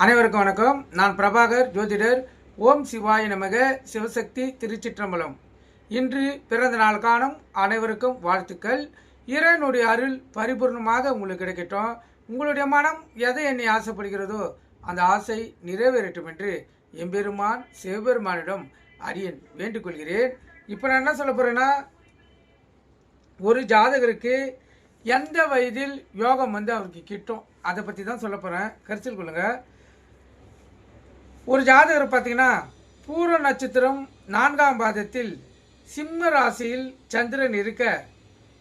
அனைவருக்கும் வணக்கம். நான் பிரபாகர் ஜோதிடர். ஓம் சிவாய நமக. சிவசக்தி திருச்சிற்றம்பலம். இன்று பிறந்த நாள் காணும் அனைவருக்கும் வாழ்த்துக்கள். இறைவனுடைய அருள் பரிபூர்ணமாக உங்களுக்கு கிடைக்கட்டும். உங்களுடைய மனம் எதை என்னை ஆசைப்படுகிறதோ அந்த ஆசை நிறைவேறட்டும் என்று எம்பெருமான் சிவபெருமானிடம் அடியேன் வேண்டிக் கொள்கிறேன். இப்போ நான் என்ன சொல்ல போகிறேன்னா, ஒரு ஜாதகருக்கு எந்த வயதில் யோகம் அவருக்கு கிட்டும் அதை பற்றி தான் சொல்ல போகிறேன். கருத்தில் கொள்ளுங்கள். ஒரு ஜாதகர் பார்த்தீங்கன்னா, பூர நட்சத்திரம் 4ஆம் பாதத்தில் சிம்ம ராசியில் சந்திரன் இருக்க,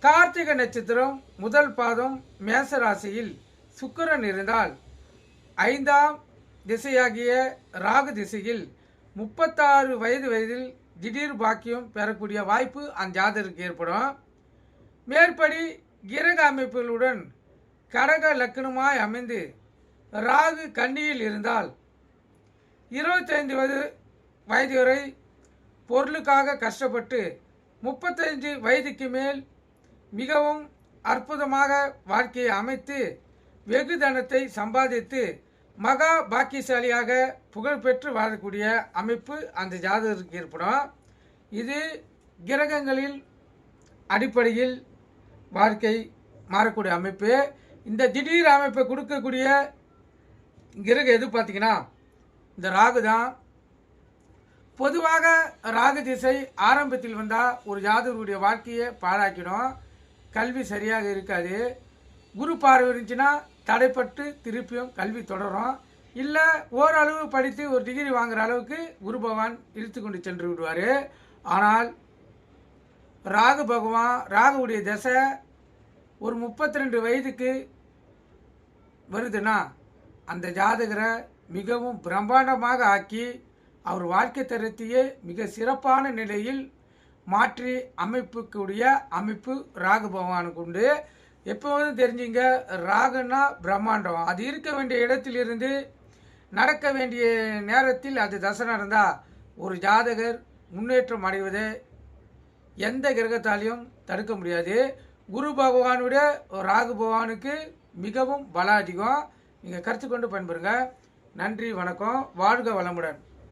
கார்த்திகை நட்சத்திரம் முதல் பாதம் மேச ராசியில் சுக்கிரன் இருந்தால், 5ஆம் திசையாகிய ராகு திசையில் 36 வயதில் திடீர் பாக்கியம் பெறக்கூடிய வாய்ப்பு அந்த ஜாதகருக்கு ஏற்படும். மேற்படி கிரக அமைப்புகளுடன் கடக லக்னமாய் அமைந்து ராகு கன்னியில் இருந்தால், 25 வயது வரை பொருளுக்காக கஷ்டப்பட்டு 35 வயதுக்கு மேல் மிகவும் அற்புதமாக வாழ்க்கையை அமைத்து வெகு தனத்தை சம்பாதித்து மகா பாக்கியசாலியாக புகழ்பெற்று வாழக்கூடிய அமைப்பு அந்த ஜாதகருக்கு ஏற்படும். இது கிரகங்களில் அடிப்படையில் வாழ்க்கை மாறக்கூடிய அமைப்பு. இந்த திடீர் அமைப்பை கொடுக்கக்கூடிய கிரகம் எது பார்த்தீங்கன்னா, இந்த ராகு தான். பொதுவாக ராகு திசை ஆரம்பத்தில் வந்தால் ஒரு ஜாதகருடைய வாழ்க்கையை பாழாக்கிடும். கல்வி சரியாக இருக்காது. குரு பார்வை இருந்துச்சுன்னா தடைப்பட்டு திருப்பியும் கல்வி தொடரும். இல்லை ஓரளவு படித்து ஒரு டிகிரி வாங்குகிற அளவுக்கு குரு பகவான் இழுத்து கொண்டு சென்று விடுவார். ஆனால் ராகு பகவான் ராகுவுடைய தசை ஒரு 32 வயதுக்கு வருதுன்னா அந்த ஜாதகரை மிகவும் பிரம்மாண்டமாக ஆக்கி அவர் வாழ்க்கை தரத்தையே மிக சிறப்பான நிலையில் மாற்றி அமைப்புக்கூடிய அமைப்பு ராகு பகவானுக்கு உண்டு. எப்போதும் தெரிஞ்சுங்க, ராகுன்னா பிரம்மாண்டம். அது இருக்க வேண்டிய இடத்திலிருந்து நடக்க வேண்டிய நேரத்தில் அது தசை நடந்தால் ஒரு ஜாதகர் முன்னேற்றம் அடைவதை எந்த கிரகத்தாலையும் தடுக்க முடியாது. குரு பகவானுடைய ராகு பகவானுக்கு மிகவும் பலம் அதிகம். நீங்கள் கருத்து கொண்டு பயன்பெறுங்க. நன்றி, வணக்கம். வாழ்க வளமுடன்.